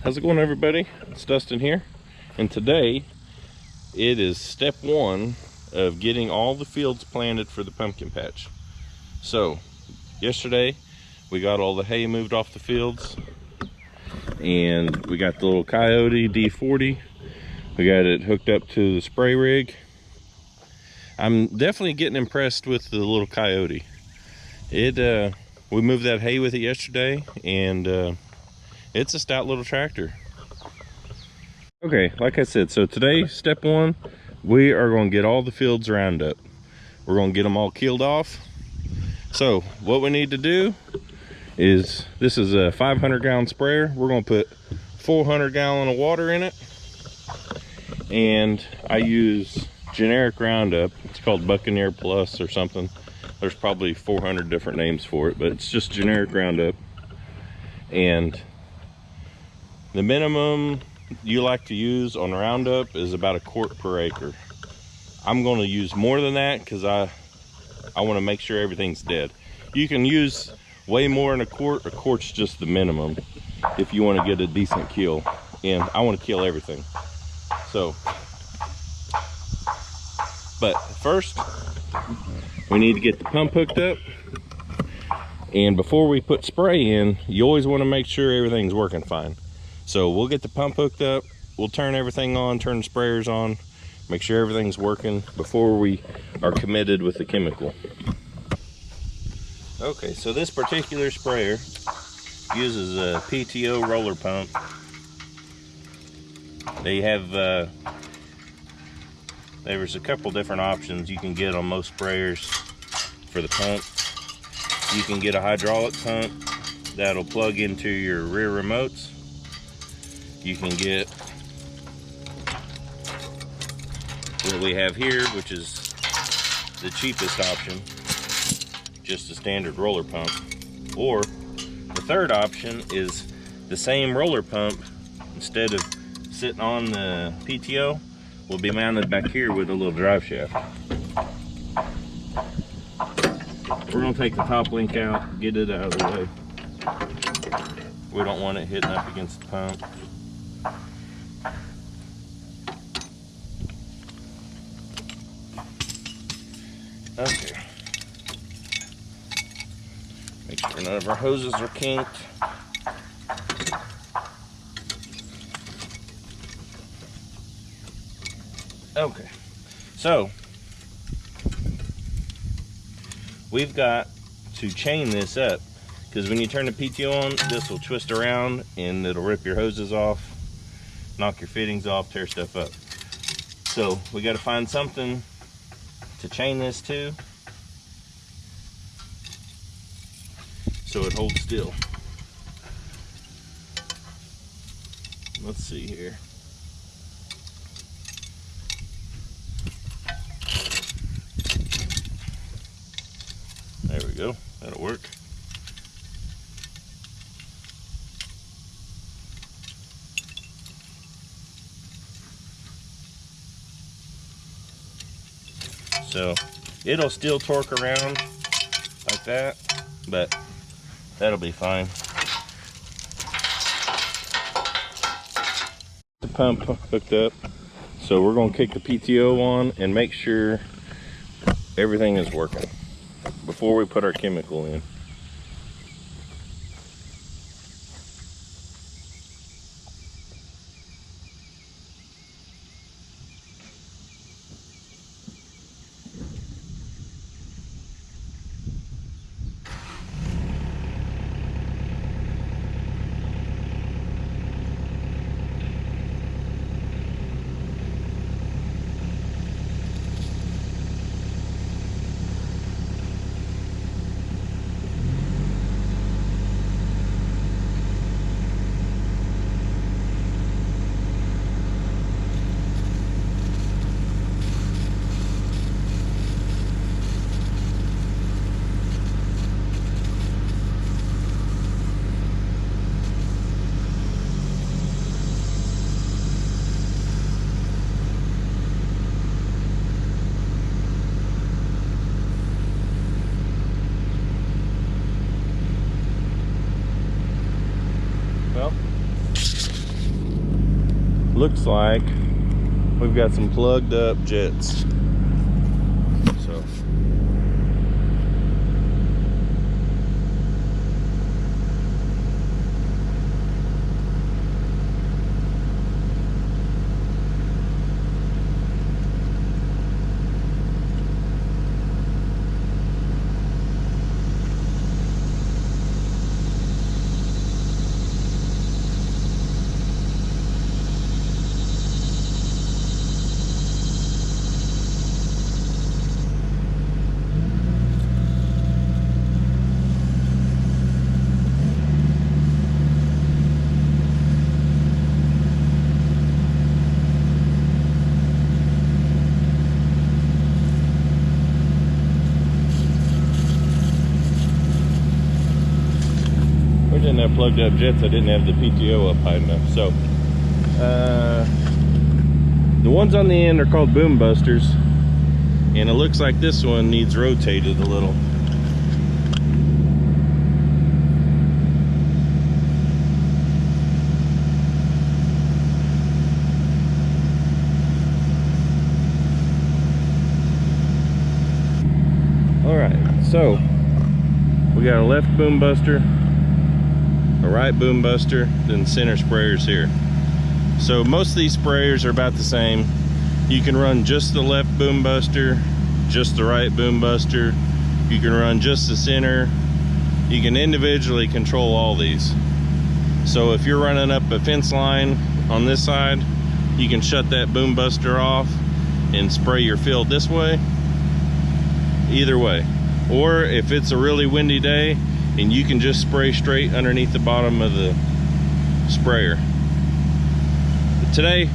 How's it going, everybody? It's Dustin here, and today it is step one of getting all the fields planted for the pumpkin patch. So yesterday we got all the hay moved off the fields, and we got the little KIOTI D40. We got it hooked up to the spray rig. I'm definitely getting impressed with the little KIOTI. We moved that hay with it yesterday, and it's a stout little tractor. Okay, like I said, so today, step one, we are going to get all the fields round up. We're going to get them all keeled off. So what we need to do is, this is a 500-gallon sprayer. We're going to put 400 gallon of water in it, and I use generic Roundup. It's called Buccaneer Plus or something. There's probably 400 different names for it, but it's just generic Roundup. And the minimum you like to use on Roundup is about 1 quart per acre. I'm going to use more than that because I want to make sure everything's dead. You can use way more than 1 quart. 1 quart's just the minimum if you want to get a decent kill, and I want to kill everything. So, but first we need to get the pump hooked up, and before we put spray in, you always want to make sure everything's working fine. So we'll get the pump hooked up, we'll turn everything on, turn the sprayers on, make sure everything's working before we are committed with the chemical. Okay, so this particular sprayer uses a PTO roller pump. They have, there's a couple different options you can get on most sprayers for the pump. You can get a hydraulic pump that'll plug into your rear remotes. You can get what we have here, which is the cheapest option, just a standard roller pump. Or the third option is the same roller pump, instead of sitting on the PTO, will be mounted back here with a little drive shaft. We're going to take the top link out, get it out of the way. We don't want it hitting up against the pump. Okay. Make sure none of our hoses are kinked. Okay, so we've got to chain this up, because when you turn the PTO on, this will twist around and it'll rip your hoses off, knock your fittings off, tear stuff up. So we got to find something to chain this to so it holds still. Let's see here. There we go, that'll work. So it'll still torque around like that, but that'll be fine. The pump hooked up, so we're going to kick the PTO on and make sure everything is working before we put our chemical in. Well, looks like we've got some plugged up jets. So we didn't have plugged up jets. I didn't have the PTO up high enough. So the ones on the end are called boom busters, and it looks like this one needs rotated a little. All right, so we got a left boom buster, a right boom buster, then center sprayers here. So most of these sprayers are about the same. You can run just the left boom buster, just the right boom buster. You can run just the center. You can individually control all these. So if you're running up a fence line on this side, you can shut that boom buster off and spray your field this way, either way. Or if it's a really windy day, and you can just spray straight underneath the bottom of the sprayer. But today,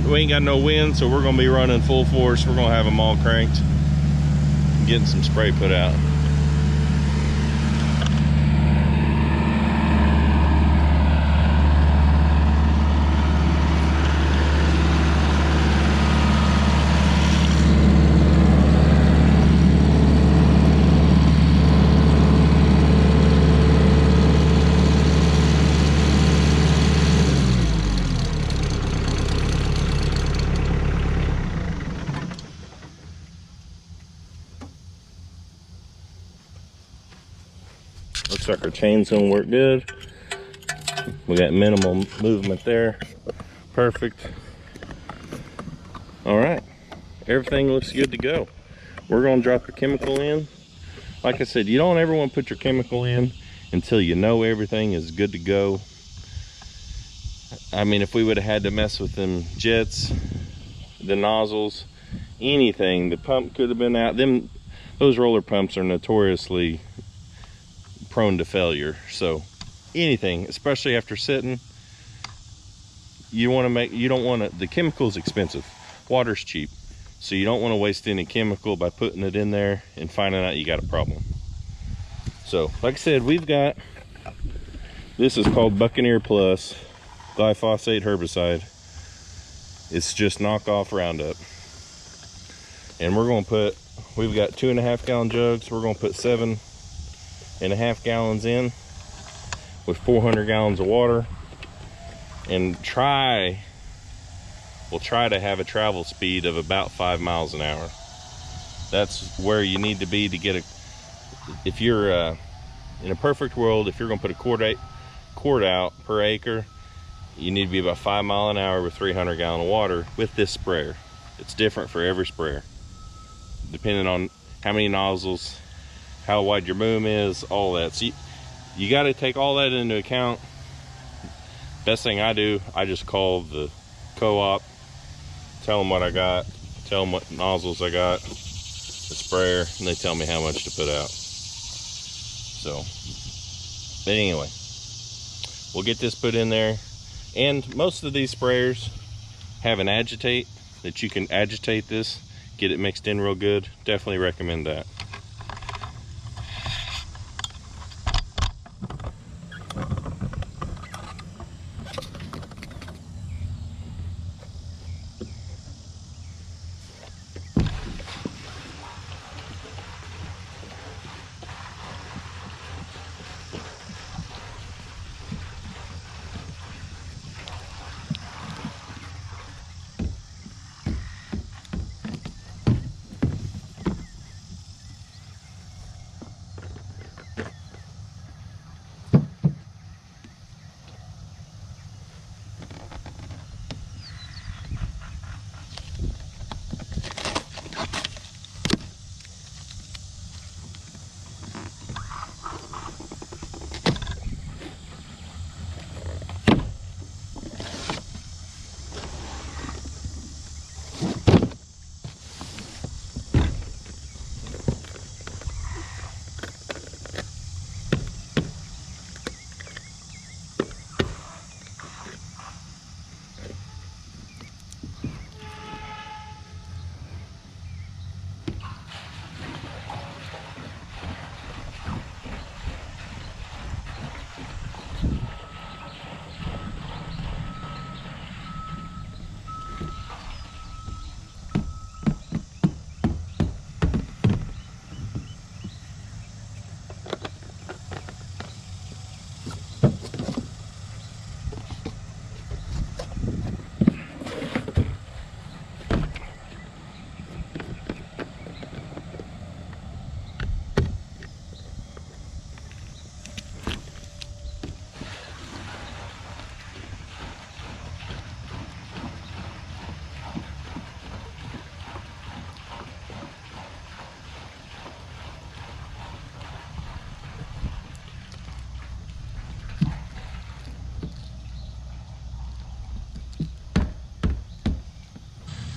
we ain't got no wind, so we're gonna be running full force. We're gonna have them all cranked, getting some spray put out. Looks like our chain's gonna work good. We got minimal movement there. Perfect. All right, everything looks good to go. We're gonna drop your chemical in. Like I said, you don't ever want to put your chemical in until you know everything is good to go. I mean, if we would have had to mess with them jets, the nozzles, anything, the pump could have been out. Those roller pumps are notoriously prone to failure. So anything, especially after sitting, you don't want to, the chemical's expensive, water's cheap, so you don't want to waste any chemical by putting it in there and finding out you got a problem. So like I said, we've got, this is called Buccaneer Plus glyphosate herbicide. It's just knockoff Roundup, and we've got 2.5 gallon jugs. We're going to put 7.5 gallons in with 400 gallons of water, and we'll try to have a travel speed of about 5 miles an hour. That's where you need to be to get if you're in a perfect world, if you're going to put a quart out per acre, you need to be about 5 miles an hour with 300 gallon of water with this sprayer. It's different for every sprayer, depending on how many nozzles, how wide your boom is, all that. So you got to take all that into account. Best thing I do, I just call the co-op, tell them what I got, tell them what nozzles I got, the sprayer, and they tell me how much to put out. So, but anyway, we'll get this put in there. And most of these sprayers have an agitate that you can agitate this, get it mixed in real good. Definitely recommend that.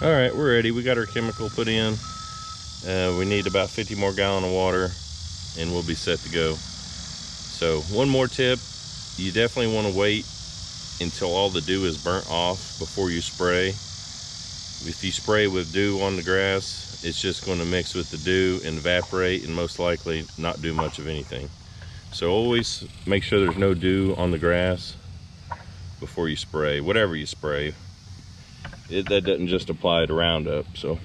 All right, we're ready. We got our chemical put in. We need about 50 more gallons of water and we'll be set to go. So one more tip, you definitely want to wait until all the dew is burnt off before you spray. If you spray with dew on the grass, it's just going to mix with the dew and evaporate and most likely not do much of anything. So always make sure there's no dew on the grass before you spray, whatever you spray. That doesn't just apply to Roundup. So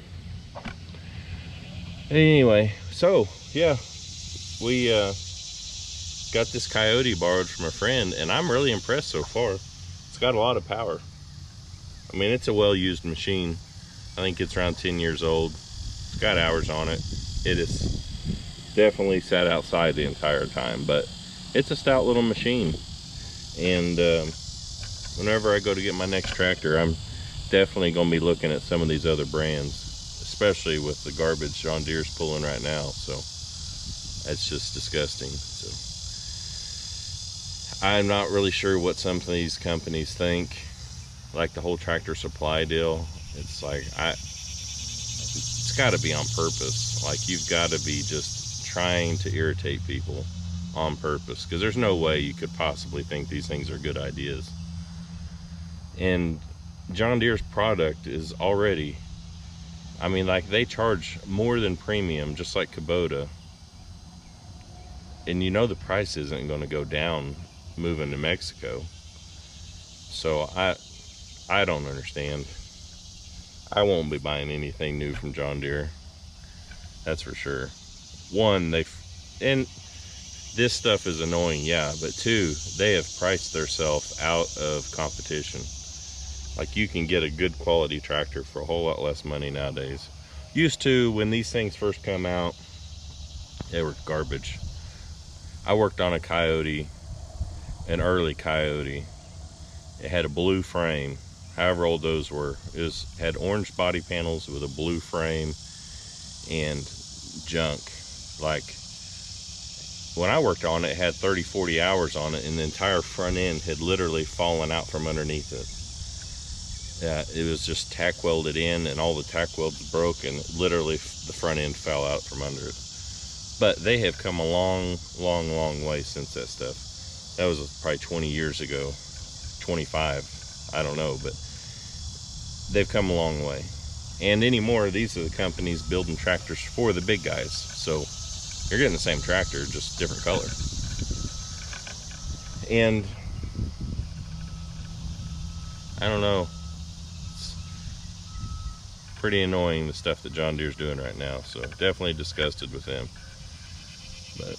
anyway, so yeah, we got this KIOTI borrowed from a friend and I'm really impressed so far. It's got a lot of power. I mean, it's a well-used machine. I think it's around 10 years old. It's got hours on it. It is definitely sat outside the entire time, but it's a stout little machine. And whenever I go to get my next tractor, I'm definitely going to be looking at some of these other brands, especially with the garbage John Deere's pulling right now. So that's just disgusting. So I'm not really sure what some of these companies think, like the whole Tractor Supply deal. It's like, it's got to be on purpose. Like, you've got to be just trying to irritate people on purpose, because there's no way you could possibly think these things are good ideas. And John Deere's product is already, I mean, like, they charge more than premium, just like Kubota. And you know the price isn't going to go down moving to Mexico. So I don't understand. I won't be buying anything new from John Deere. That's for sure. One, and this stuff is annoying, yeah, but two, they have priced themselves out of competition. Like, you can get a good quality tractor for a whole lot less money nowadays. Used to, when these things first come out, they were garbage. I worked on a KIOTI, an early KIOTI. It had a blue frame, however old those were. It had orange body panels with a blue frame and junk. Like, when I worked on it, it had 30-40 hours on it, and the entire front end had literally fallen out from underneath it. Yeah, it was just tack welded in, and all the tack welds broke, and literally the front end fell out from under it. But they have come a long way since that stuff. That was probably 20 years ago, 25, I don't know, but they've come a long way. And anymore, these are the companies building tractors for the big guys. So you're getting the same tractor, just different color. And I don't know, it's pretty annoying, the stuff that John Deere's doing right now. So definitely disgusted with them. But,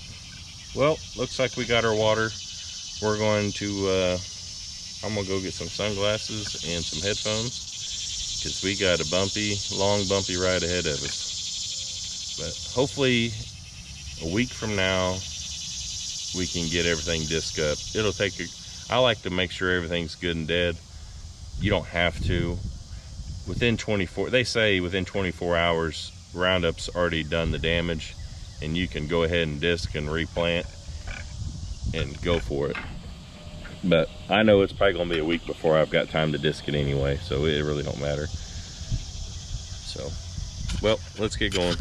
well, looks like we got our water. We're going to, I'm gonna go get some sunglasses and some headphones, because we got a long bumpy ride ahead of us. But hopefully a week from now, we can get everything disc up. It'll take I like to make sure everything's good and dead. You don't have to. Within 24, they say within 24 hours, Roundup's already done the damage, and you can go ahead and disc and replant and go for it. But I know it's probably gonna be a week before I've got time to disc it anyway, so it really don't matter. So, well, let's get going.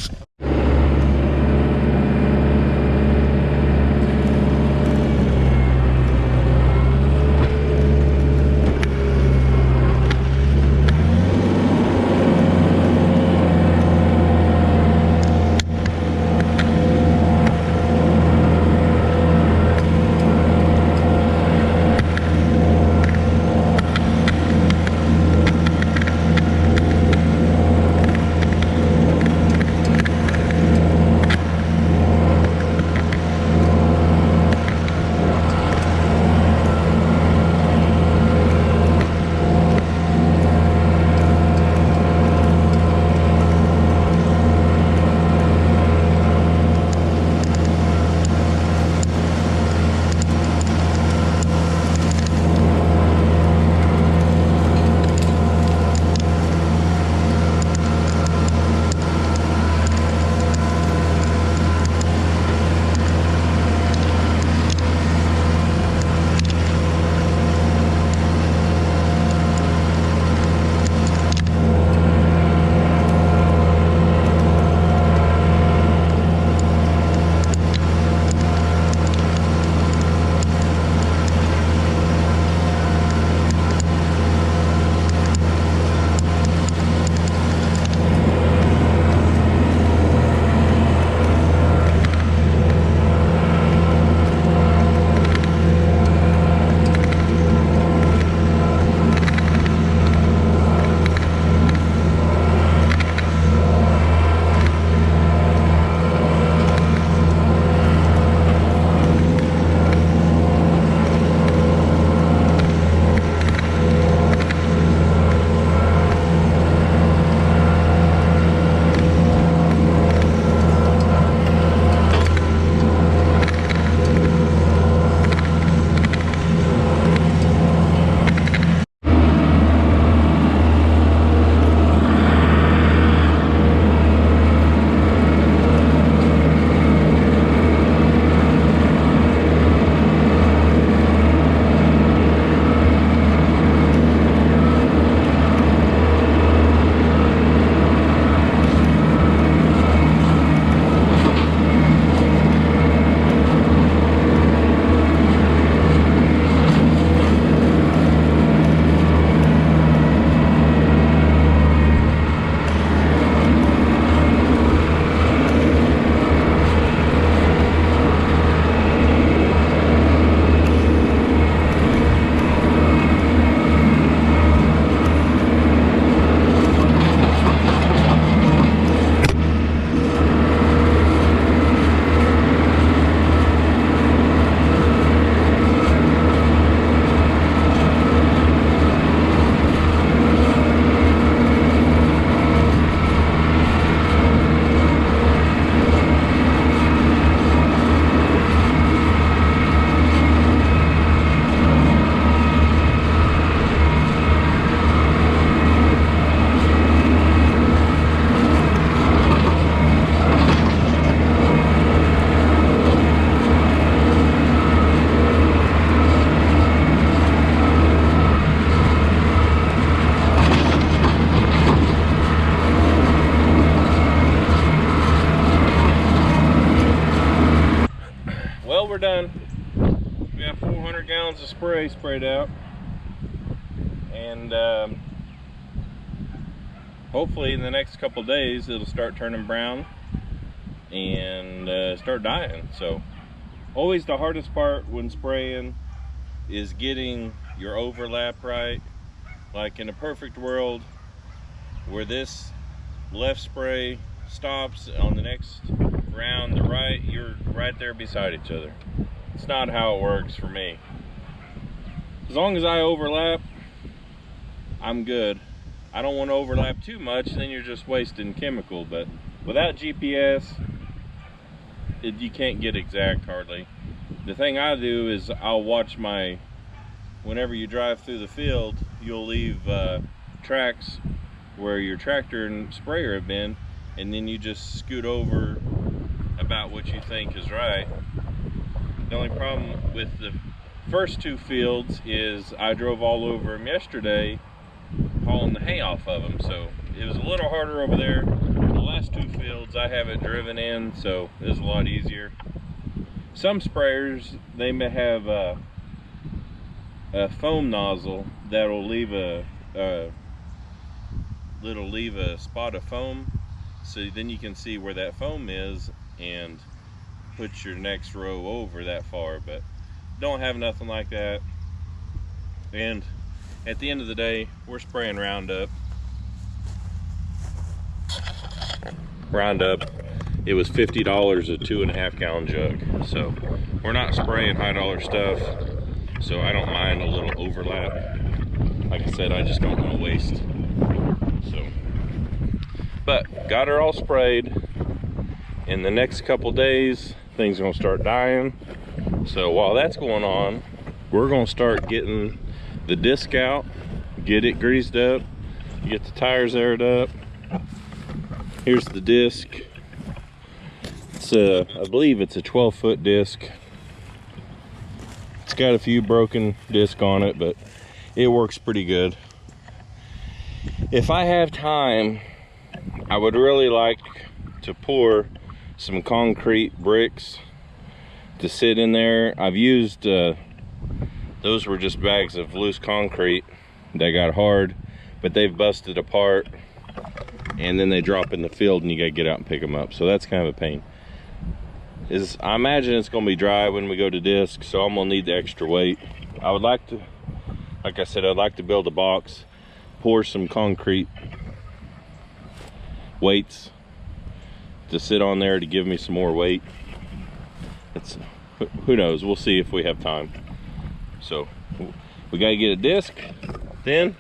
spray sprayed out, and hopefully in the next couple days it'll start turning brown and start dying. So always the hardest part when spraying is getting your overlap right. Like in a perfect world where this left spray stops, on the next round the right, you're right there beside each other. It's not how it works for me. As long as I overlap, I'm good. I don't want to overlap too much, then you're just wasting chemical. But without GPS, you can't get exact hardly. The thing I do is I'll watch whenever you drive through the field, you'll leave tracks where your tractor and sprayer have been, and then you just scoot over about what you think is right. The only problem with the first two fields is I drove all over them yesterday hauling the hay off of them, so it was a little harder over there. The last two fields I have it driven in, so it was a lot easier. Some sprayers, they may have a foam nozzle that'll leave a spot of foam, so then you can see where that foam is and put your next row over that far. But don't have nothing like that. And at the end of the day, we're spraying Roundup. It was $50 a 2.5 gallon jug, so we're not spraying high dollar stuff, so I don't mind a little overlap. Like I said, I just don't want to waste. So, but got her all sprayed. In the next couple days, things are gonna start dying. So while that's going on, we're gonna start getting the disc out, get it greased up, get the tires aired up. Here's the disc. It's I believe it's a 12-foot disc. It's got a few broken discs on it, but it works pretty good. If I have time, I would really like to pour some concrete bricks to sit in there. I've used those were just bags of loose concrete that got hard, but they've busted apart, and then they drop in the field and you gotta get out and pick them up, so that's kind of a pain. I imagine it's gonna be dry when we go to disc, so I'm gonna need the extra weight. I would like to, like I said, I'd like to build a box, pour some concrete weights to sit on there to give me some more weight. Who knows, we'll see if we have time. So we gotta get a disc, then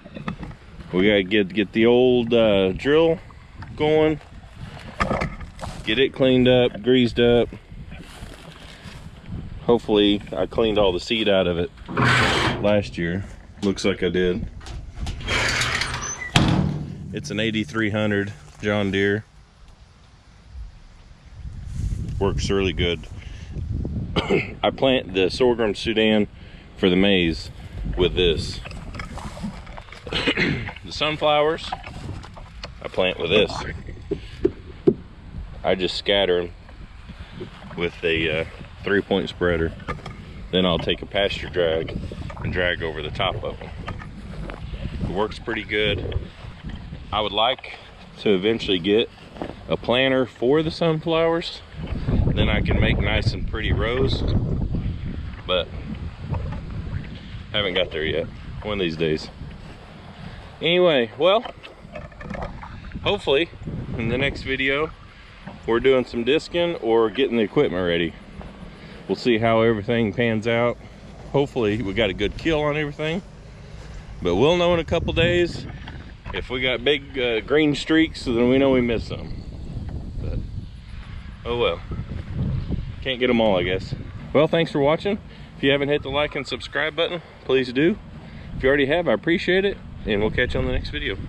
we gotta get the old drill going, get it cleaned up, greased up. Hopefully I cleaned all the seed out of it last year. Looks like I did. It's an 8300 John Deere. Works really good. I plant the sorghum Sudan for the maize with this. The sunflowers I plant with this. I just scatter them with a 3-point spreader. Then I'll take a pasture drag and drag over the top of them. It works pretty good. I would like to eventually get a planter for the sunflowers. Then I can make nice and pretty rows, but haven't got there yet. One of these days. Anyway, well, hopefully in the next video we're doing some discing or getting the equipment ready. We'll see how everything pans out. Hopefully we got a good kill on everything, but we'll know in a couple days. If we got big green streaks, then we know we missed some. But oh well, can't get them all, I guess. Well, thanks for watching. If you haven't hit the like and subscribe button, please do. If you already have, I appreciate it, and we'll catch you on the next video.